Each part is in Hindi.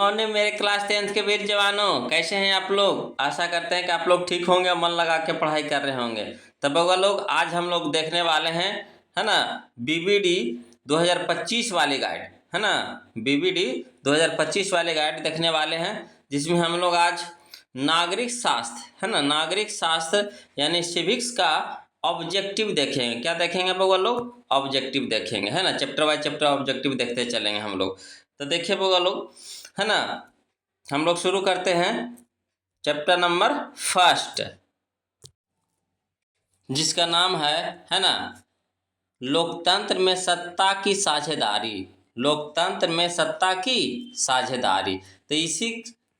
मॉर्निंग मेरे क्लास 10th के वीर जवानों, कैसे हैं आप लोग। आशा करते हैं कि आप लोग ठीक होंगे, मन लगा के पढ़ाई कर रहे होंगे। तब बउआ लोग, आज हम लोग देखने वाले हैं, है ना, बीबीडी 2025 वाली गाइड, है ना। बीबीडी 2025 वाले गाइड देखने वाले हैं, जिसमें हम लोग आज नागरिक शास्त्र, है ना, नागरिक शास्त्र यानी सिविक्स का ऑब्जेक्टिव देखेंगे। क्या देखेंगे बउआ लोग? ऑब्जेक्टिव देखेंगे, है ना। चैप्टर बाय चैप्टर ऑब्जेक्टिव देखते चलेंगे हम लोग। तो देखिए बउआ लोग, है ना, हम लोग शुरू करते हैं चैप्टर नंबर फर्स्ट, जिसका नाम है ना, लोकतंत्र में सत्ता की साझेदारी। लोकतंत्र में सत्ता की साझेदारी, तो इसी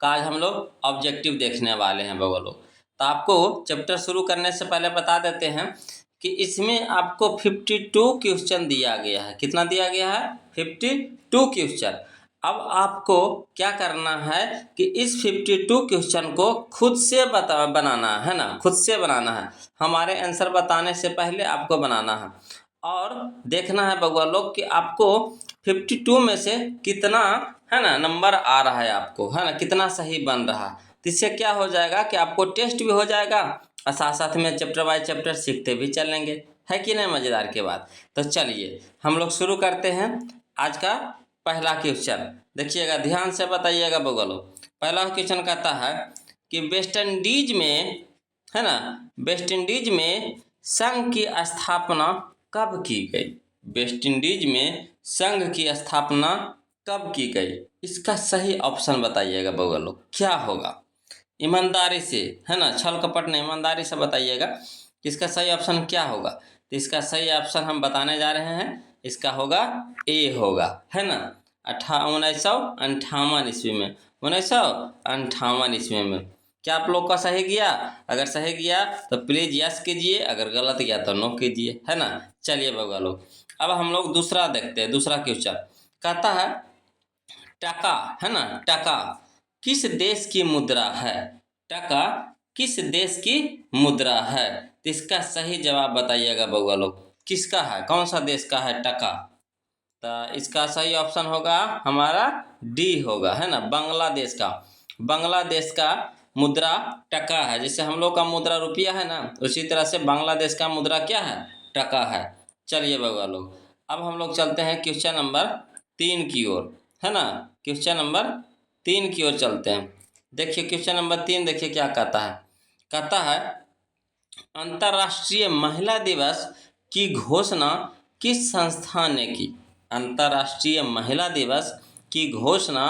का आज हम लोग ऑब्जेक्टिव देखने वाले हैं बउआ लोग। तो आपको चैप्टर शुरू करने से पहले बता देते हैं कि इसमें आपको 52 क्वेश्चन दिया गया है। कितना दिया गया है? 52 क्वेश्चन। अब आपको क्या करना है कि इस 52 क्वेश्चन को खुद से बनाना है ना, खुद से बनाना है। हमारे आंसर बताने से पहले आपको बनाना है और देखना है बउआ लोग कि आपको 52 में से कितना, है ना, नंबर आ रहा है आपको, है ना, कितना सही बन रहा है। तो इससे क्या हो जाएगा कि आपको टेस्ट भी हो जाएगा और साथ साथ में चैप्टर बाय चैप्टर सीखते भी चलेंगे। है कि नहीं मज़ेदार की बात। तो चलिए हम लोग शुरू करते हैं आज का पहला क्वेश्चन। देखिएगा, ध्यान से बताइएगा बउआ लोग। पहला क्वेश्चन कहता है कि वेस्ट इंडीज में, है ना, वेस्ट इंडीज में संघ की स्थापना कब की गई? वेस्ट इंडीज में संघ की स्थापना कब की गई? इसका सही ऑप्शन बताइएगा बउआ लोग, क्या होगा? ईमानदारी से, है ना, छल कपट नहीं, ईमानदारी से बताइएगा कि इसका सही ऑप्शन क्या होगा। तो इसका सही ऑप्शन हम बताने जा रहे हैं, इसका होगा ए होगा, है ना। 1958 ईस्वी में, 1958 ईस्वी में। क्या आप लोग का सही गया? अगर सही गया तो प्लीज यस कीजिए, अगर गलत गया तो नो कीजिए, है ना। चलिए बउआ लोग, अब हम लोग दूसरा देखते हैं। दूसरा क्वेश्चन कहता है टका, है ना, टका किस देश की मुद्रा है? टका किस देश की मुद्रा है? तो इसका सही जवाब बताइएगा बउआ लोग, किसका है, कौन सा देश का है टका? तो इसका सही ऑप्शन होगा हमारा डी होगा, है ना, बांग्लादेश का। बांग्लादेश का मुद्रा टका है। जैसे हम लोग का मुद्रा रुपया है ना, उसी तरह से बांग्लादेश का मुद्रा क्या है? टका है। चलिए बउआ लोग, अब हम लोग चलते हैं क्वेश्चन नंबर 3 की ओर, है ना। क्वेश्चन नंबर 3 की ओर चलते हैं। देखिए क्वेश्चन नंबर 3, देखिए क्या कहता है। कहता है अंतर्राष्ट्रीय महिला दिवस की घोषणा किस संस्था ने की? अंतर्राष्ट्रीय महिला दिवस की घोषणा,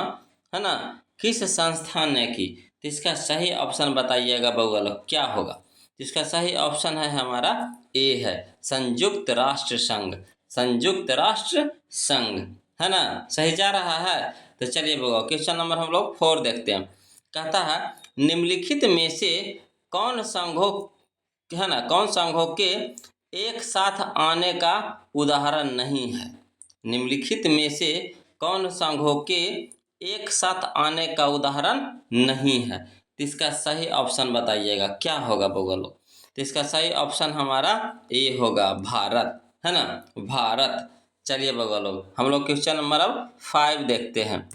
है ना, किस संस्था ने की? तो इसका सही ऑप्शन बताइएगा बउआ लोग, क्या होगा? इसका सही ऑप्शन है हमारा ए है, संयुक्त राष्ट्र संघ। संयुक्त राष्ट्र संघ, है ना, सही जा रहा है। तो चलिए बउआ, क्वेश्चन नंबर हम लोग 4 देखते हैं। कहता है निम्नलिखित में से कौन संघों, है ना, कौन संघों के एक साथ आने का उदाहरण नहीं है? निम्नलिखित में से कौन संघों के एक साथ आने का उदाहरण नहीं है? तो इसका सही ऑप्शन बताइएगा, क्या होगा बउआ लोग? तो इसका सही ऑप्शन हमारा ए होगा, भारत, है ना, भारत। चलिए बउआ लोग, हम लोग क्वेश्चन नंबर अब 5 देखते हैं।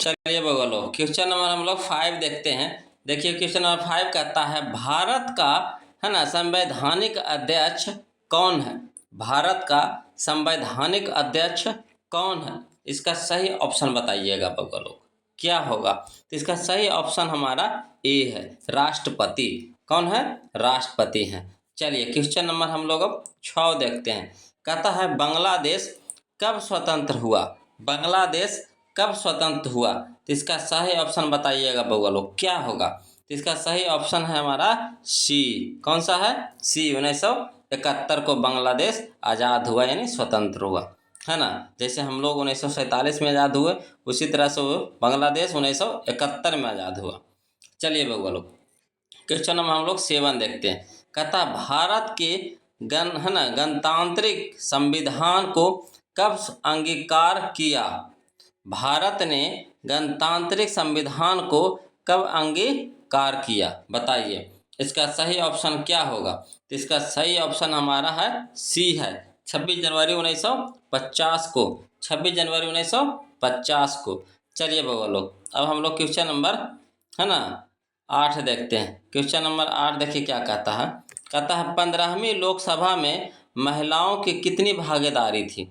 चलिए बउआ लोग, क्वेश्चन नंबर हम लोग 5 देखते हैं। देखिए क्वेश्चन नंबर 5 कहता है भारत का, है ना, संवैधानिक अध्यक्ष कौन है? भारत का संवैधानिक अध्यक्ष कौन है? इसका सही ऑप्शन बताइएगा बउआ लोग, क्या होगा? तो इसका सही ऑप्शन हमारा ए है, राष्ट्रपति। कौन है? राष्ट्रपति हैं। चलिए क्वेश्चन नंबर हम लोग अब 6 देखते हैं। कहता है बांग्लादेश कब स्वतंत्र हुआ? बांग्लादेश कब स्वतंत्र हुआ? तो इसका सही ऑप्शन बताइएगा बउआ लोग, क्या होगा? तो इसका सही ऑप्शन है हमारा सी। कौन सा है? सी। 1971 को बांग्लादेश आज़ाद हुआ, यानी स्वतंत्र हुआ, है ना। जैसे हम लोग 1947 में आज़ाद हुए, उसी तरह से वो बांग्लादेश 1971 में आज़ाद हुआ। चलिए बउआ लोग, क्वेश्चन नंबर हम लोग 7 देखते हैं। कहता भारत के है ना, गणतांत्रिक संविधान को कब अंगीकार किया? भारत ने गणतांत्रिक संविधान को कब अंगीकार किया? बताइए, इसका सही ऑप्शन क्या होगा? तो इसका सही ऑप्शन हमारा है सी है, 26 जनवरी 1950 को। 26 जनवरी 1950 को। चलिए बउआ लोग, अब हम लोग क्वेश्चन नंबर, है ना, 8 देखते हैं। क्वेश्चन नंबर 8 देखिए क्या कहता है। कहता है 15वीं लोकसभा में महिलाओं की कितनी भागीदारी थी।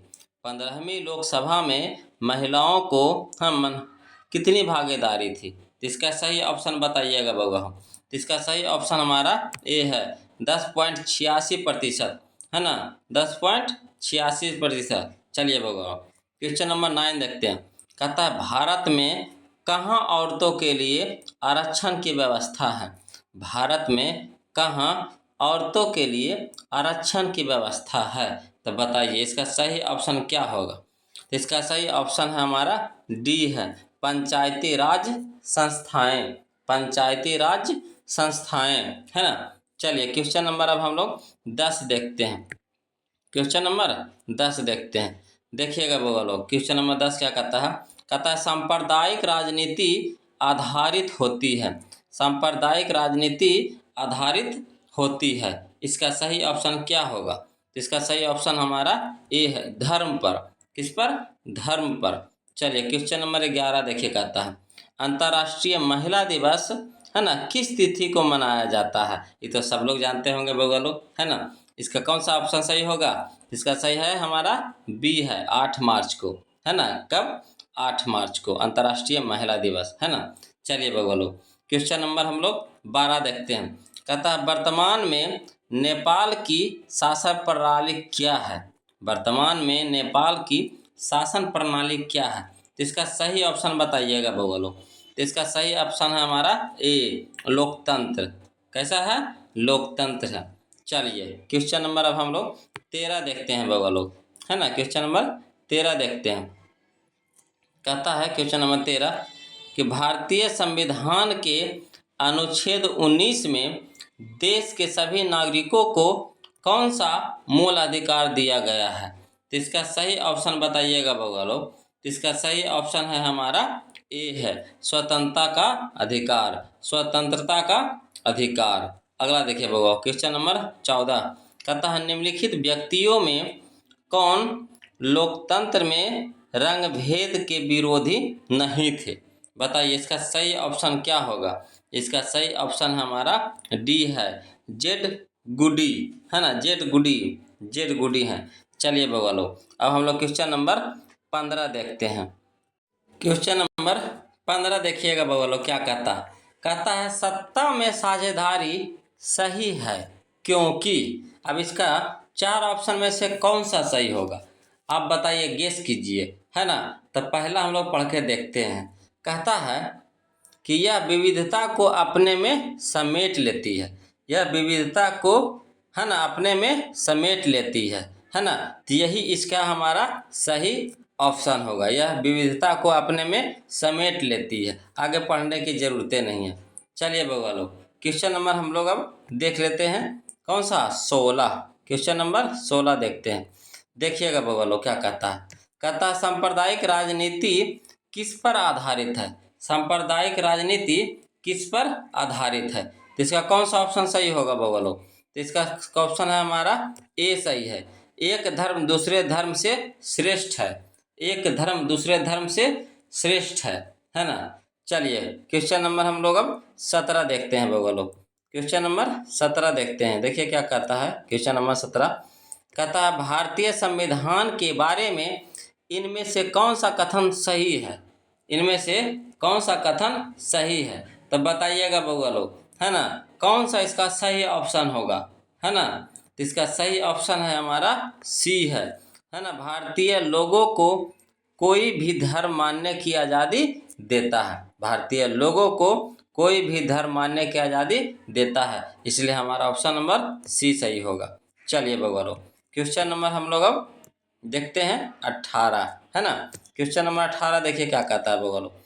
15वीं लोकसभा में महिलाओं को हम कितनी भागीदारी थी। तो इसका सही ऑप्शन बताइएगा बउआ। तो इसका सही ऑप्शन हमारा ए है 10.86%, है ना, 10.86%। चलिए बउआ, क्वेश्चन नंबर 9 देखते हैं। कहता है भारत में कहाँ औरतों के लिए आरक्षण की व्यवस्था है। भारत में कहाँ औरतों के लिए आरक्षण की व्यवस्था है। तो बताइए इसका सही ऑप्शन क्या होगा। तो इसका सही ऑप्शन है हमारा डी है, पंचायती राज संस्थाएं। पंचायती राज संस्थाएं, है ना। चलिए क्वेश्चन नंबर अब हम लोग 10 देखते हैं। क्वेश्चन नंबर 10 देखते हैं। देखिएगा बउआ लोग, क्वेश्चन नंबर 10 क्या कहता है। कहता है सांप्रदायिक राजनीति आधारित होती है। सांप्रदायिक राजनीति आधारित होती है। इसका सही ऑप्शन क्या होगा। तो इसका सही ऑप्शन हमारा ए है, धर्म पर। किस पर? धर्म पर। चलिए क्वेश्चन नंबर 11 देखिए कहता है अंतर्राष्ट्रीय महिला दिवस, है ना, किस तिथि को मनाया जाता है। ये तो सब लोग जानते होंगे बउआ लोग, है ना। इसका कौन सा ऑप्शन सही होगा। इसका सही है हमारा बी है, 8 मार्च को, है ना। कब? 8 मार्च को अंतर्राष्ट्रीय महिला दिवस, है ना। चलिए बउआ लोग, क्वेश्चन नंबर हम लोग 12 देखते हैं। कहता है वर्तमान में नेपाल की शासन प्रणाली क्या है। वर्तमान में नेपाल की शासन प्रणाली क्या है। तो इसका सही ऑप्शन बताइएगा बउआ लोग। तो इसका सही ऑप्शन है हमारा ए, लोकतंत्र। कैसा है? लोकतंत्र है। चलिए क्वेश्चन नंबर अब हम लोग 13 देखते हैं बउआ लोग, है ना। क्वेश्चन नंबर 13 देखते हैं। कहता है क्वेश्चन नंबर 13 कि भारतीय संविधान के अनुच्छेद 19 में देश के सभी नागरिकों को कौन सा मूल अधिकार दिया गया है। तो इसका सही ऑप्शन बताइएगा बउआ लोग। तो इसका सही ऑप्शन है हमारा ए है, स्वतंत्रता का अधिकार। स्वतंत्रता का अधिकार। अगला देखिए बउआ, क्वेश्चन नंबर 14 कहता है निम्नलिखित व्यक्तियों में कौन लोकतंत्र में रंग भेद के विरोधी नहीं थे। बताइए इसका सही ऑप्शन क्या होगा। इसका सही ऑप्शन हमारा डी है, जेड गुडी, है ना। जेड गुडी, जेड गुडी है। चलिए बउआ लोग, अब हम लोग क्वेश्चन नंबर 15 देखते हैं। क्वेश्चन नंबर 15 देखिएगा बउआ लोग क्या कहता है। कहता है सत्ता में साझेदारी सही है क्योंकि। अब इसका 4 ऑप्शन में से कौन सा सही होगा आप बताइए, गेस कीजिए, है ना। तो पहला हम लोग पढ़ के देखते हैं। कहता है कि यह विविधता को अपने में समेट लेती है। यह विविधता को, है ना, अपने में समेट लेती है ना। तो यही इसका हमारा सही ऑप्शन होगा। यह विविधता को अपने में समेट लेती है, आगे पढ़ने की ज़रूरतें नहीं है। चलिए बउआ लोग, क्वेश्चन नंबर हम लोग अब देख लेते हैं कौन सा, 16। क्वेश्चन नंबर 16 देखते हैं। देखिएगा बउआ लोग क्या कहता है। कहता है सांप्रदायिक राजनीति किस पर आधारित है। सांप्रदायिक राजनीति किस पर आधारित है। तो इसका कौन सा ऑप्शन सही होगा बउआ लोग। तो इसका ऑप्शन है हमारा ए सही है, एक धर्म दूसरे धर्म से श्रेष्ठ है। एक धर्म दूसरे धर्म से श्रेष्ठ है ना। चलिए क्वेश्चन नंबर हम लोग अब 17 देखते हैं बउआ लोग। क्वेश्चन नंबर 17 देखते हैं। देखिए क्या कहता है क्वेश्चन नंबर 17। कहता है भारतीय संविधान के बारे में इनमें से कौन सा कथन सही है। इनमें से कौन सा कथन सही है। तो बताइएगा बउआ लोग, है ना, कौन सा इसका सही ऑप्शन होगा, है ना। तो इसका सही ऑप्शन है हमारा सी है ना। भारतीय लोगों को कोई भी धर्म मानने की आज़ादी देता है। भारतीय लोगों को कोई भी धर्म मानने की आज़ादी देता है, इसलिए हमारा ऑप्शन नंबर सी सही होगा। चलिए बउआ लोग, क्वेश्चन नंबर हम लोग अब देखते हैं 18, है ना। क्वेश्चन नंबर 18 देखिए क्या कहता है बउआ लोग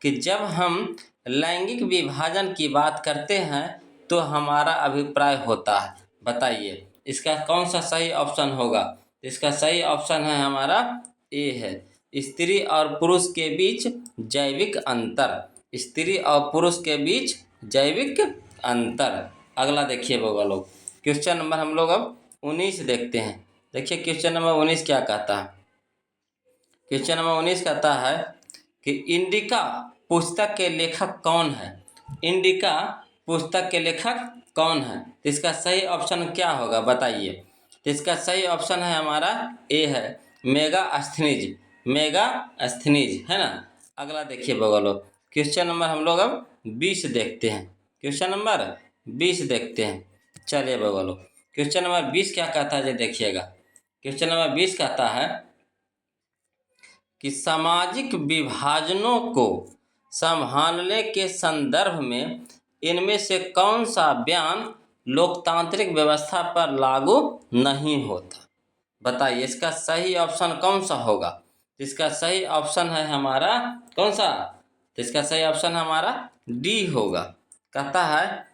कि जब हम लैंगिक विभाजन की बात करते हैं तो हमारा अभिप्राय होता है। बताइए इसका कौन सा सही ऑप्शन होगा। इसका सही ऑप्शन है हमारा ए है, स्त्री और पुरुष के बीच जैविक अंतर। स्त्री और पुरुष के बीच जैविक अंतर। अगला देखिए बउआ लोग, क्वेश्चन नंबर हम लोग अब 19 देखते हैं। देखिए क्वेश्चन नंबर 19 क्या कहता है। क्वेश्चन नंबर 19 कहता है कि इंडिका पुस्तक के लेखक कौन है। इंडिका पुस्तक के लेखक कौन है, तो इसका सही ऑप्शन क्या होगा बताइए। तो इसका सही ऑप्शन है हमारा ए है, मेगास्थनीज। मेगास्थनीज है ना। अगला देखिए बगलो, क्वेश्चन नंबर हम लोग अब 20 देखते हैं। क्वेश्चन नंबर 20 देखते हैं। चलिए बगलो, क्वेश्चन नंबर 20 क्या कहता है, देखिएगा। क्वेश्चन नंबर 20 कहता है कि सामाजिक विभाजनों को संभालने के संदर्भ में इनमें से कौन सा बयान लोकतांत्रिक व्यवस्था पर लागू नहीं होता। बताइए इसका सही ऑप्शन कौन सा होगा। इसका सही ऑप्शन है हमारा कौन सा, तो इसका सही ऑप्शन हमारा डी होगा। कहता है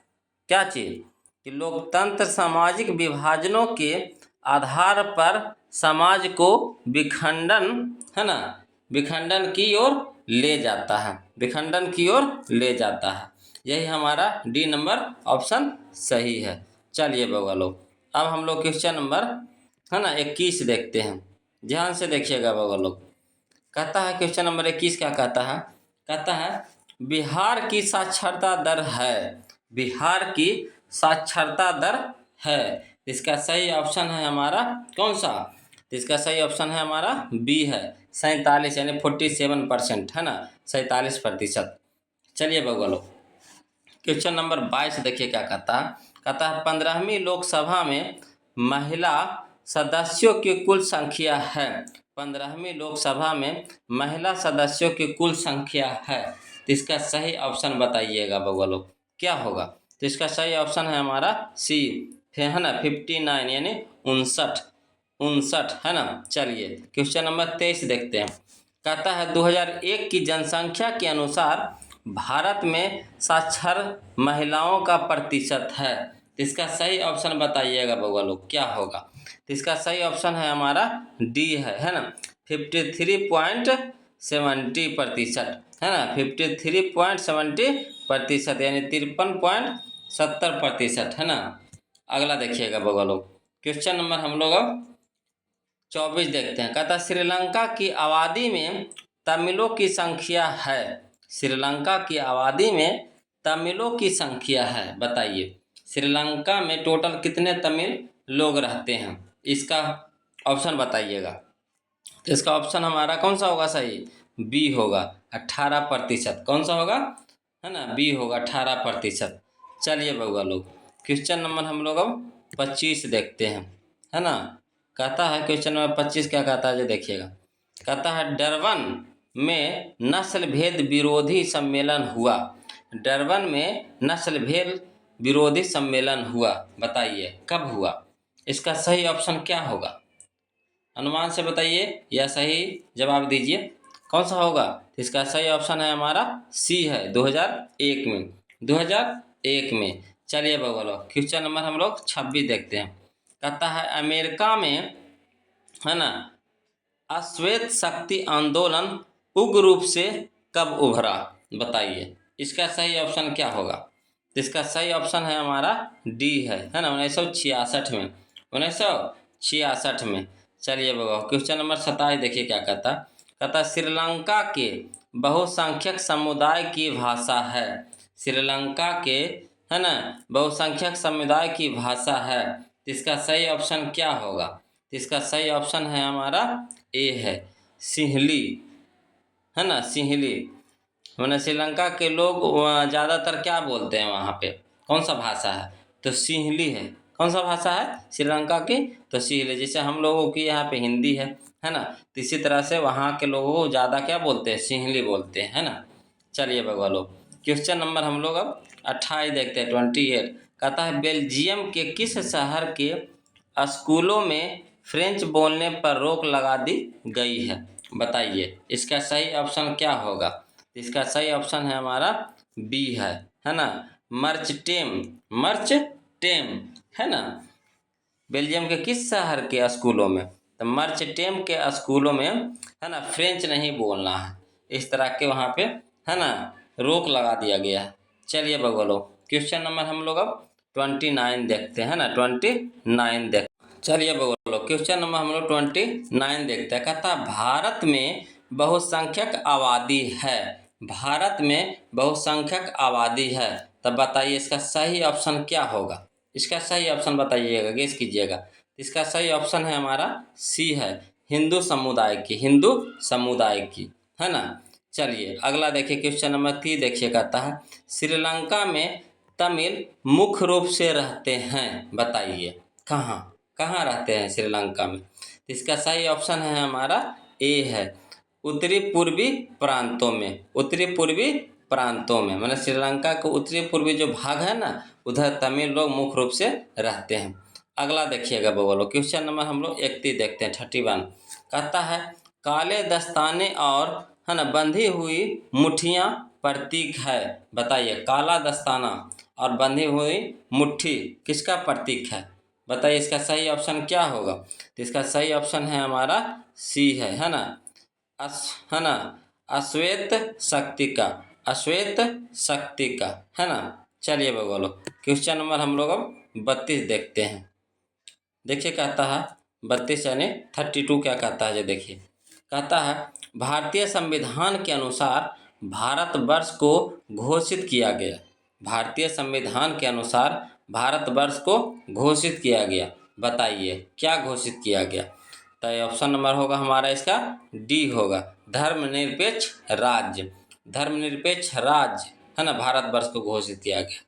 क्या चीज कि लोकतंत्र सामाजिक विभाजनों के आधार पर समाज को विखंडन है ना, विखंडन की ओर ले जाता है, विखंडन की ओर ले जाता है। यही हमारा डी नंबर ऑप्शन सही है। चलिए बगलो, अब हम लोग क्वेश्चन नंबर है ना 21 देखते हैं। ध्यान से देखिएगा बगलो, कहता है क्वेश्चन नंबर 21 क्या कहता है। कहता है बिहार की साक्षरता दर है, बिहार की साक्षरता दर है। इसका सही ऑप्शन है हमारा कौन सा, तो इसका सही ऑप्शन है हमारा बी है, 47 यानी 47% है ना, 47%। चलिए बगलो, क्वेश्चन नंबर 22 देखिए क्या कहता है। कहता है 15वीं लोकसभा में महिला सदस्यों की कुल संख्या है, 15वीं लोकसभा में महिला सदस्यों की कुल संख्या है। तो इसका सही ऑप्शन बताइएगा बगलो क्या होगा। तो इसका सही ऑप्शन है हमारा सी है ना, 59 यानी 59 है ना। चलिए क्वेश्चन नंबर 23 देखते हैं। कहता है 2001 की जनसंख्या के अनुसार भारत में साक्षर महिलाओं का प्रतिशत है। तो इसका सही ऑप्शन बताइएगा बगलो क्या होगा। तो इसका सही ऑप्शन है हमारा डी है ना, 53.70% है ना, 53.70% यानी 53.70% है ना। अगला देखिएगा बगलो, क्वेश्चन नंबर हम लोग अब 24 देखते हैं। कहता श्रीलंका की आबादी में तमिलों की संख्या है, श्रीलंका की आबादी में तमिलों की संख्या है। बताइए श्रीलंका में टोटल कितने तमिल लोग रहते हैं, इसका ऑप्शन बताइएगा। तो इसका ऑप्शन हमारा कौन सा होगा सही, बी होगा 18%। कौन सा होगा है ना, बी होगा 18%। चलिए बउआ लोग, क्वेश्चन नंबर हम लोग अब 25 देखते हैं है ना। कहता है क्वेश्चन नंबर 25 क्या कहता है, जो देखिएगा। कहता है डरबन में नस्ल भेद विरोधी सम्मेलन हुआ, डरबन में नस्ल भेद विरोधी सम्मेलन हुआ। बताइए कब हुआ, इसका सही ऑप्शन क्या होगा, अनुमान से बताइए या सही जवाब दीजिए कौन सा होगा। इसका सही ऑप्शन है हमारा सी है, 2001 में, 2001 में। चलिए बगलो, क्वेश्चन नंबर हम लोग 26 देखते हैं। कहता है अमेरिका में है ना अश्वेत शक्ति आंदोलन उग्र रूप से कब उभरा। बताइए इसका सही ऑप्शन क्या होगा। तो इसका सही ऑप्शन है हमारा डी है ना, 1966 में, 1966 में। चलिए बाबा क्वेश्चन नंबर 27 देखिए क्या कहता। कहता श्रीलंका के बहुसंख्यक समुदाय की भाषा है, श्रीलंका के है ना बहुसंख्यक समुदाय की भाषा है। तो इसका सही ऑप्शन क्या होगा। तो इसका सही ऑप्शन है हमारा ए है, सिंहली है ना, सिंहली। मैंने श्रीलंका के लोग ज़्यादातर क्या बोलते हैं वहाँ पे, कौन सा भाषा है, तो सिंहली है। कौन सा भाषा है श्रीलंका की, तो सिंहली। जैसे हम लोगों की यहाँ पे हिंदी है ना, तो इसी तरह से वहाँ के लोगों को ज़्यादा क्या बोलते हैं, सिंहली बोलते हैं है ना। चलिए बगवा लोग, क्वेश्चन नंबर हम लोग अब 28 देखते हैं, 28। कहता है बेल्जियम के किस शहर के स्कूलों में फ्रेंच बोलने पर रोक लगा दी गई है। बताइए इसका सही ऑप्शन क्या होगा। इसका सही ऑप्शन है हमारा बी है ना, मर्चटेम, मर्चटेम है ना। बेल्जियम के किस शहर के स्कूलों में, तो मर्चटेम के स्कूलों में है ना फ्रेंच नहीं बोलना है, इस तरह के वहाँ पे है ना रोक लगा दिया गया है। चलिए बगलो, क्वेश्चन नंबर हम लोग अब 29 देखते हैं ना, 29 चलिए बोलो, क्वेश्चन नंबर हम लोग 29 देखते हैं। कहता भारत में बहुसंख्यक आबादी है। भारत में बहुसंख्यक आबादी है। तब बताइए इसका सही ऑप्शन क्या होगा। इसका सही ऑप्शन बताइएगा, गेस कीजिएगा। इसका सही ऑप्शन है हमारा सी है, हिंदू समुदाय की, हिंदू समुदाय की, है ना। चलिए अगला देखिए, क्वेश्चन नंबर 3 देखिए, कहता है श्रीलंका में तमिल मुख्य रूप से रहते हैं। बताइए कहाँ कहाँ रहते हैं श्रीलंका में। इसका सही ऑप्शन है हमारा ए है, उत्तरी पूर्वी प्रांतों में, उत्तरी पूर्वी प्रांतों में, मतलब श्रीलंका के उत्तरी पूर्वी जो भाग है ना, उधर तमिल लोग मुख्य रूप से रहते हैं। अगला देखिएगा बोलो, क्वेश्चन नंबर हम लोग 31 देखते हैं, 31। कहता है काले दस्ताने और, है ना, बंधी हुई मुट्ठियाँ प्रतीक है। बताइए काला दस्ताना और बंधी हुई मुट्ठी किसका प्रतीक है। बताइए इसका सही ऑप्शन क्या होगा। तो इसका सही ऑप्शन है हमारा सी है ना, है ना, अश्वेत शक्ति का, अश्वेत शक्ति का, है ना। चलिए बोलो, क्वेश्चन नंबर हम लोग अब 32 देखते हैं। देखिए कहता है 32 यानी 32 क्या कहता है, जो देखिए कहता है भारतीय संविधान के अनुसार भारतवर्ष को घोषित किया गया। भारतीय संविधान के अनुसार भारतवर्ष को घोषित किया गया। बताइए क्या घोषित किया गया। तो ऑप्शन नंबर होगा हमारा इसका डी होगा, धर्मनिरपेक्ष राज्य, धर्मनिरपेक्ष राज्य, है ना, भारतवर्ष को घोषित किया गया।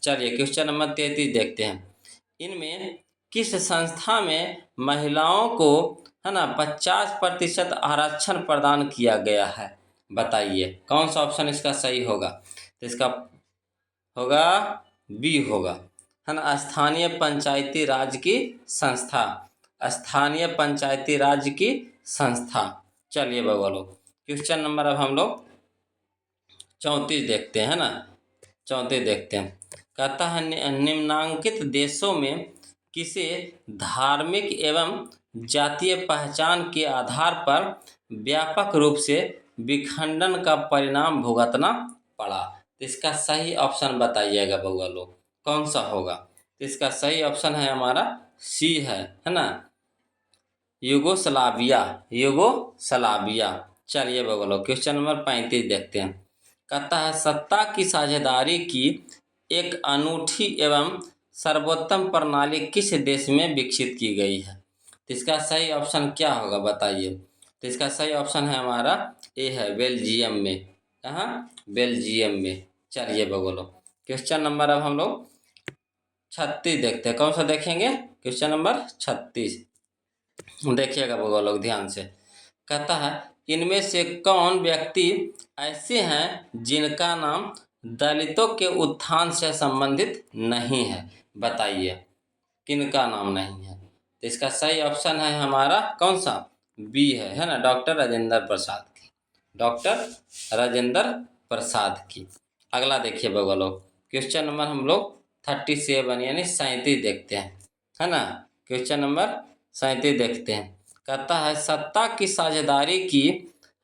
चलिए क्वेश्चन नंबर 33 देखते हैं। इनमें किस संस्था में महिलाओं को, है ना, 50% आरक्षण प्रदान किया गया है। बताइए कौन सा ऑप्शन इसका सही होगा। तो इसका होगा बी होगा, है ना, स्थानीय पंचायती राज की संस्था, स्थानीय पंचायती राज की संस्था। चलिए बोलो, क्वेश्चन नंबर अब हम लोग 34 देखते हैं ना, 34 देखते हैं। कहता है निम्नांकित देशों में किसे धार्मिक एवं जातीय पहचान के आधार पर व्यापक रूप से विखंडन का परिणाम भुगतना पड़ा। तो इसका सही ऑप्शन बताइएगा बउआ लोग, कौन सा होगा। तो इसका सही ऑप्शन है हमारा सी है ना, युगोस्लाविया, युगोस्लाविया। चलिए बउआ लोग क्वेश्चन नंबर 35 देखते हैं। कहता है सत्ता की साझेदारी की एक अनूठी एवं सर्वोत्तम प्रणाली किस देश में विकसित की गई है। तो इसका सही ऑप्शन क्या होगा बताइए। तो इसका सही ऑप्शन है हमारा ए है, बेल्जियम में। कहाँ, बेल्जियम में। चलिए बोलो, क्वेश्चन नंबर अब हम लोग 36 देखते हैं। कौन सा देखेंगे, क्वेश्चन नंबर 36 देखिएगा लोग ध्यान से। कहता है इनमें से कौन व्यक्ति ऐसे हैं जिनका नाम दलितों के उत्थान से संबंधित नहीं है। बताइए किनका नाम नहीं है। तो इसका सही ऑप्शन है हमारा कौन सा, बी है ना, डॉक्टर राजेंद्र प्रसाद की, डॉक्टर राजेंद्र प्रसाद की। अगला देखिए लोग, क्वेश्चन नंबर हम लोग 37 यानी 37 देखते हैं, है ना। क्वेश्चन नंबर 37 देखते हैं। कहता है सत्ता की साझेदारी की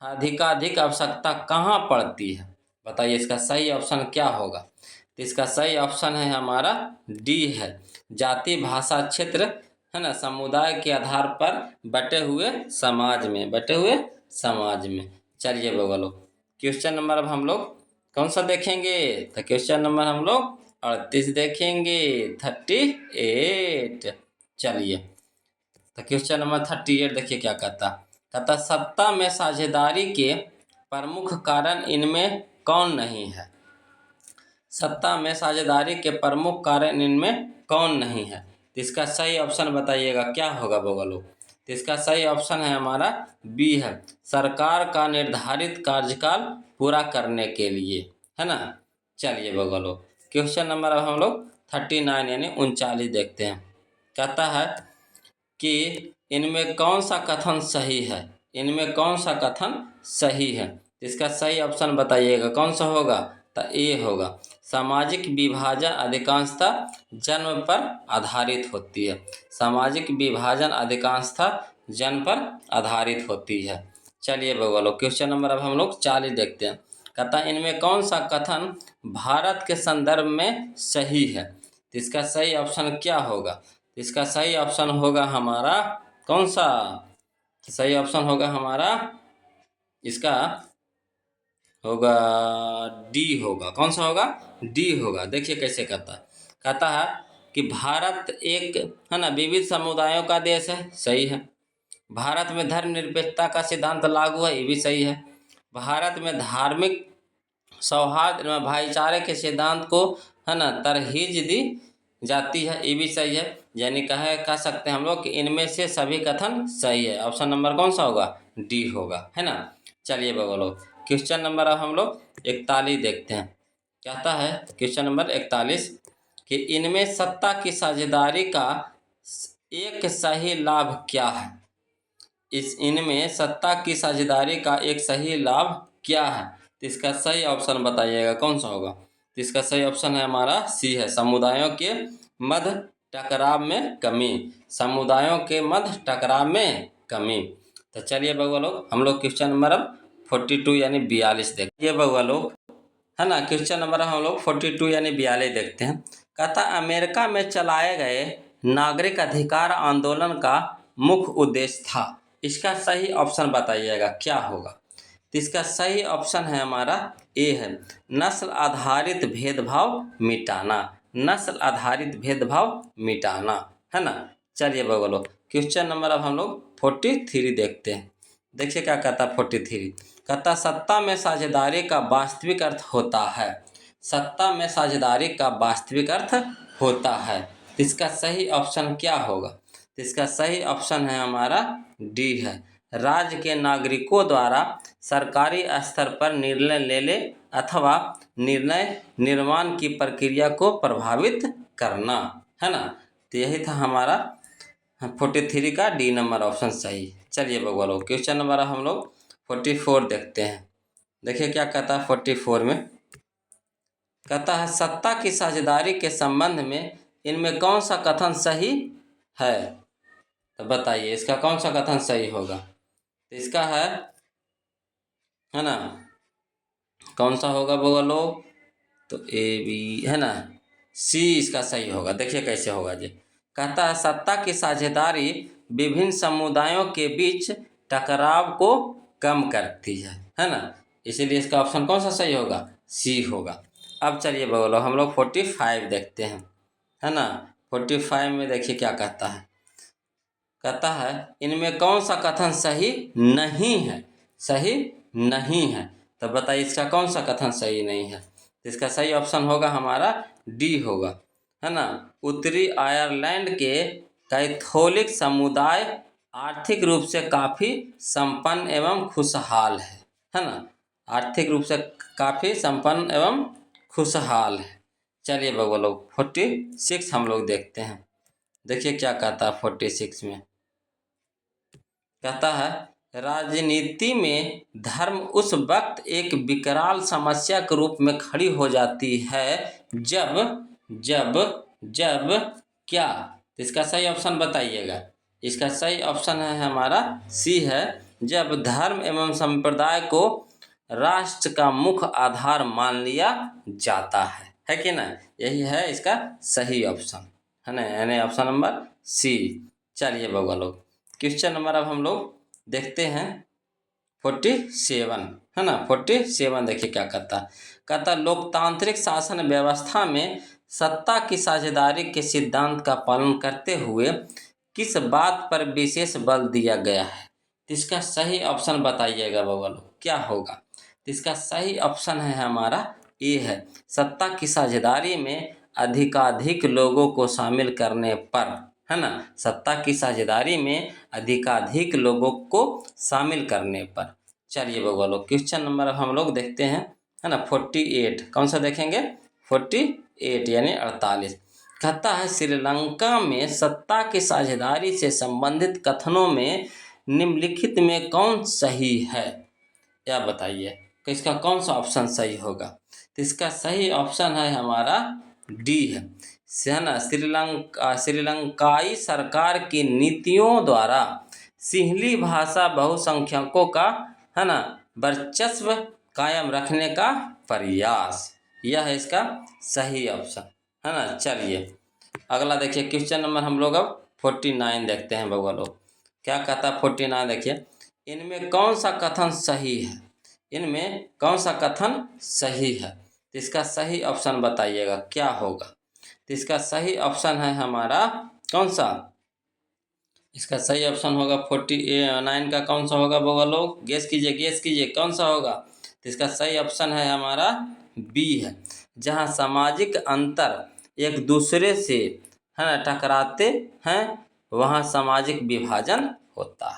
अधिकाधिक आवश्यकता कहाँ पड़ती है। बताइए इसका सही ऑप्शन क्या होगा। तो इसका सही ऑप्शन है हमारा डी है, जाति भाषा क्षेत्र, है ना, समुदाय के आधार पर बटे हुए समाज में, बटे हुए समाज में। चलिए बोलो, क्वेश्चन नंबर अब हम लोग कौन सा देखेंगे। तो क्वेश्चन नंबर हम लोग 38 देखेंगे, 38। चलिए तो क्वेश्चन नंबर 38 देखिए क्या कहता सत्ता में साझेदारी के प्रमुख कारण इनमें कौन नहीं है। सत्ता में साझेदारी के प्रमुख कारण इनमें कौन नहीं है। तो इसका सही ऑप्शन बताइएगा क्या होगा बोलो। तो इसका सही ऑप्शन है हमारा बी है, सरकार का निर्धारित कार्यकाल पूरा करने के लिए, है ना। चलिए बोलो, क्वेश्चन नंबर अब हम लोग 39 यानी 39 देखते हैं। कहता है कि इनमें कौन सा कथन सही है, इनमें कौन सा कथन सही है। इसका सही ऑप्शन बताइएगा कौन सा होगा। तो ए होगा, सामाजिक विभाजन अधिकांशतः जन्म पर आधारित होती है, सामाजिक विभाजन अधिकांशतः जन्म पर आधारित होती है। चलिए बोलो, क्वेश्चन नंबर अब हम लोग 40 देखते हैं। कहता है इनमें कौन सा कथन भारत के संदर्भ में सही है। तो इसका सही ऑप्शन क्या होगा। इसका सही ऑप्शन होगा हमारा कौन सा, सही ऑप्शन होगा हमारा इसका होगा डी होगा। कौन सा होगा? डी होगा। देखिए कैसे कहता है कि भारत एक है ना विविध समुदायों का देश है, सही है। भारत में धर्मनिरपेक्षता का सिद्धांत लागू है, ये भी सही है। भारत में धार्मिक सौहार्द एवं भाईचारे के सिद्धांत को है ना तरहीज दी जाती है, ये भी सही है। यानी कह सकते हैं हम लोग कि इनमें से सभी कथन सही है। ऑप्शन नंबर कौन सा होगा? डी होगा, है ना। चलिए बगलो क्वेश्चन नंबर अब हम लोग 41 देखते हैं। कहता है क्वेश्चन नंबर 41 कि इनमें सत्ता की साझेदारी का एक सही लाभ क्या है? इनमें सत्ता की साझेदारी का एक सही लाभ क्या है? तो इसका सही ऑप्शन बताइएगा कौन सा होगा। तो इसका सही ऑप्शन है हमारा सी है, समुदायों के मध्य टकराव में कमी। समुदायों के मध्य टकराव में कमी। तो चलिए बउआ लोग हम लोग क्वेश्चन नंबर अब 42 यानी 42 देखते हैं। ये बउआ लोग है ना क्वेश्चन नंबर हम लोग 42 यानी 42 देखते हैं। कहता अमेरिका में चलाए गए नागरिक अधिकार आंदोलन का मुख्य उद्देश्य था। इसका सही ऑप्शन बताइएगा क्या होगा। तो इसका सही ऑप्शन है हमारा ए है, नस्ल आधारित भेदभाव मिटाना। नस्ल आधारित भेदभाव मिटाना, है ना। चलिए बगलो क्वेश्चन नंबर अब हम लोग 43 देखते हैं। देखिए क्या कहता 43 कहता सत्ता में साझेदारी का वास्तविक अर्थ होता है। सत्ता में साझेदारी का वास्तविक अर्थ होता है। इसका सही ऑप्शन क्या होगा? इसका सही ऑप्शन है हमारा डी है, राज्य के नागरिकों द्वारा सरकारी स्तर पर निर्णय लेने अथवा निर्णय निर्माण की प्रक्रिया को प्रभावित करना, है ना। तो यही था हमारा 43 का डी नंबर ऑप्शन सही। चलिए बगवा लोग क्वेश्चन नंबर हम लोग 44 देखते हैं। देखिए क्या कहता है 44 में। कहता है सत्ता की साझेदारी के संबंध में इनमें कौन सा कथन सही है? तो बताइए इसका कौन सा कथन सही होगा। तो इसका है ना कौन सा होगा बउआ लोग? तो ए बी है ना, सी इसका सही होगा। देखिए कैसे होगा जी। कहता है सत्ता की साझेदारी विभिन्न समुदायों के बीच टकराव को कम करती है ना। इसीलिए इसका ऑप्शन कौन सा सही होगा? सी होगा। अब चलिए बोलो हम लोग 45 देखते हैं, है ना। 45 में देखिए क्या कहता है। कहता है इनमें कौन सा कथन सही नहीं है? सही नहीं है। तो बताइए इसका कौन सा कथन सही नहीं है। तो इसका सही ऑप्शन होगा हमारा डी होगा, है ना। उत्तरी आयरलैंड के कैथोलिक समुदाय आर्थिक रूप से काफ़ी संपन्न एवं खुशहाल है ना। आर्थिक रूप से काफ़ी संपन्न एवं खुशहाल है। चलिए बउआ लोग 46 हम लोग देखते हैं। देखिए क्या कहता है 46 में। कहता है राजनीति में धर्म उस वक्त एक विकराल समस्या के रूप में खड़ी हो जाती है जब जब जब क्या। तो इसका सही ऑप्शन बताइएगा। इसका सही ऑप्शन है हमारा सी है, जब धर्म एवं संप्रदाय को राष्ट्र का मुख्य आधार मान लिया जाता है कि ना। यही है इसका सही ऑप्शन, है ना, यानी ऑप्शन नंबर सी। चलिए बउआ लोग क्वेश्चन नंबर अब हम लोग देखते हैं 47, है ना। 47 देखिए क्या कहता लोकतांत्रिक शासन व्यवस्था में सत्ता की साझेदारी के सिद्धांत का पालन करते हुए किस बात पर विशेष बल दिया गया है। तो इसका सही ऑप्शन बताइएगा बउआ लोग क्या होगा। तो इसका सही ऑप्शन है हमारा ए है, सत्ता की साझेदारी में अधिकाधिक लोगों को शामिल करने पर, है ना। सत्ता की साझेदारी में अधिकाधिक लोगों को शामिल करने पर। चलिए बउआ लोग क्वेश्चन नंबर अब हम लोग देखते हैं, है ना। 48 कौन सा देखेंगे? 48 यानी 48। कहता है श्रीलंका में सत्ता की साझेदारी से संबंधित कथनों में निम्नलिखित में कौन सही है? क्या बताइए कि इसका कौन सा ऑप्शन सही होगा। तो इसका सही ऑप्शन है हमारा डी है ना। श्रीलंकाई सरकार की नीतियों द्वारा सिंहली भाषा बहुसंख्यकों का, है ना, वर्चस्व कायम रखने का प्रयास, यह है इसका सही ऑप्शन, है ना। चलिए अगला देखिए क्वेश्चन नंबर हम लोग अब 49 देखते हैं बउआ लोग। क्या कहता है 49 देखिए। इनमें कौन सा कथन सही है, इनमें कौन सा कथन सही है। तो इसका सही ऑप्शन बताइएगा क्या होगा। तो इसका सही ऑप्शन है हमारा कौन सा, इसका सही ऑप्शन होगा 49 का कौन सा होगा बउआ लोग, गेस कीजिए कौन सा होगा। तो इसका सही ऑप्शन है हमारा बी है, जहाँ सामाजिक अंतर एक दूसरे से है ना टकराते हैं वहाँ सामाजिक विभाजन होता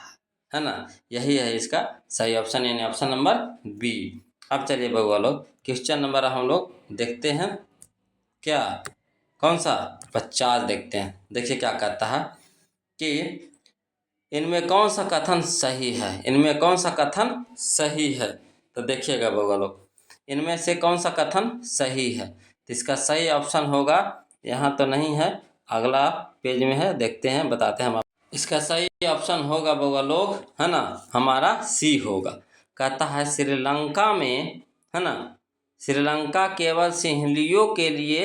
है ना। यही है इसका सही ऑप्शन, यानी ऑप्शन नंबर बी। अब चलिए बउआ लोग क्वेश्चन नंबर हम लोग देखते हैं, क्या कौन सा 50 देखते हैं। देखिए क्या कहता है कि इनमें कौन सा कथन सही है, इनमें कौन सा कथन सही है। तो देखिएगा बउआ लोग, इनमें से कौन सा कथन सही है। तो इसका सही ऑप्शन होगा, यहाँ तो नहीं है, अगला पेज में है, देखते हैं बताते हैं हम। इसका सही ऑप्शन होगा बउआ लोग है ना हमारा सी होगा। कहता है श्रीलंका में है ना, श्रीलंका केवल सिंहलियों के लिए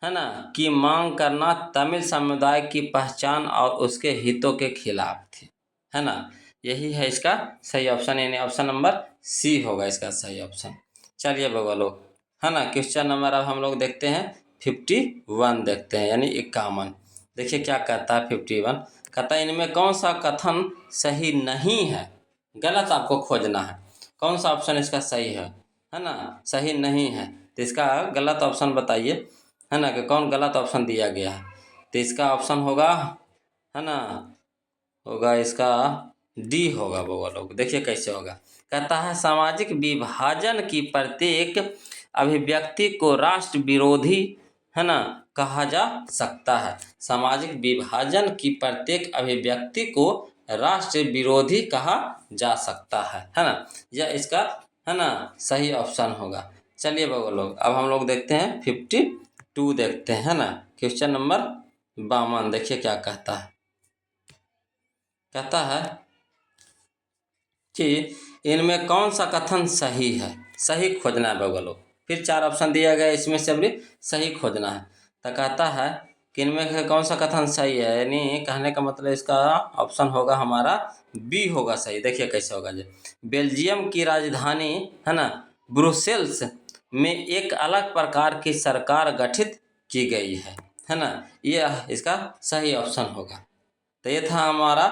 है ना की मांग करना तमिल समुदाय की पहचान और उसके हितों के खिलाफ थी, है ना। यही है इसका सही ऑप्शन, यानी ऑप्शन नंबर सी होगा इसका सही ऑप्शन। चलिए बउआ लोग है ना क्वेश्चन नंबर अब हम लोग देखते हैं 51 देखते हैं, यानी 51। देखिए क्या कहता है 51, कहता है इनमें कौन सा कथन सही नहीं है, गलत आपको खोजना है। कौन सा ऑप्शन इसका सही है ना, सही नहीं है। तो इसका गलत ऑप्शन बताइए है ना कि कौन गलत ऑप्शन दिया गया है। तो इसका ऑप्शन होगा है ना, होगा इसका डी होगा बउआ लोग। देखिए कैसे होगा, कहता है सामाजिक विभाजन की प्रत्येक अभिव्यक्ति को राष्ट्र विरोधी है ना कहा जा सकता है। सामाजिक विभाजन की प्रत्येक अभिव्यक्ति को राष्ट्र विरोधी कहा जा सकता है ना। यह इसका है ना सही ऑप्शन होगा। चलिए बउआ लोग अब हम लोग देखते हैं 52 देखते हैं है ना, क्वेश्चन नंबर 52। देखिए क्या कहता है, कहता है कि इनमें कौन सा कथन सही है, सही खोजना है बउआ लोग। फिर 4 ऑप्शन दिया गया, इसमें से अभी सही खोजना है। तो कहता है कि इनमें से कौन सा कथन सही है, यानी कहने का मतलब इसका ऑप्शन होगा हमारा बी होगा सही। देखिए कैसे होगा, जो बेल्जियम की राजधानी है ना ब्रुसेल्स में एक अलग प्रकार की सरकार गठित की गई है ना। यह इसका सही ऑप्शन होगा। तो ये था हमारा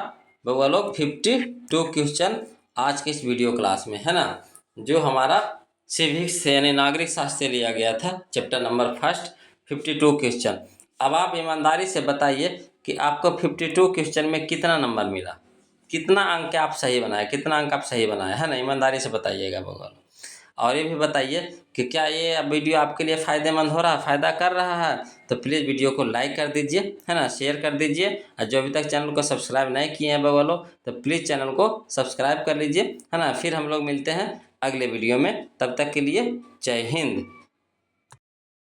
बउआ लोग 52 क्वेश्चन आज के इस वीडियो क्लास में है ना, जो हमारा सिविक्स यानी नागरिक शास्त्र से लिया गया था, चैप्टर नंबर 1 52 क्वेश्चन। अब आप ईमानदारी से बताइए कि आपको 52 क्वेश्चन में कितना नंबर मिला, कितना अंक आप सही बनाए, कितना अंक आप सही बनाए है ना, ईमानदारी से बताइएगा बउआ लोग। और ये भी बताइए कि क्या ये वीडियो आपके लिए फ़ायदेमंद हो रहा है, फ़ायदा कर रहा है। तो प्लीज़ वीडियो को लाइक कर दीजिए है ना, शेयर कर दीजिए। और जो अभी तक चैनल को सब्सक्राइब नहीं किए हैं बउआ लोग, तो प्लीज़ चैनल को सब्सक्राइब कर लीजिए है ना। फिर हम लोग मिलते हैं अगले वीडियो में, तब तक के लिए जय हिंद।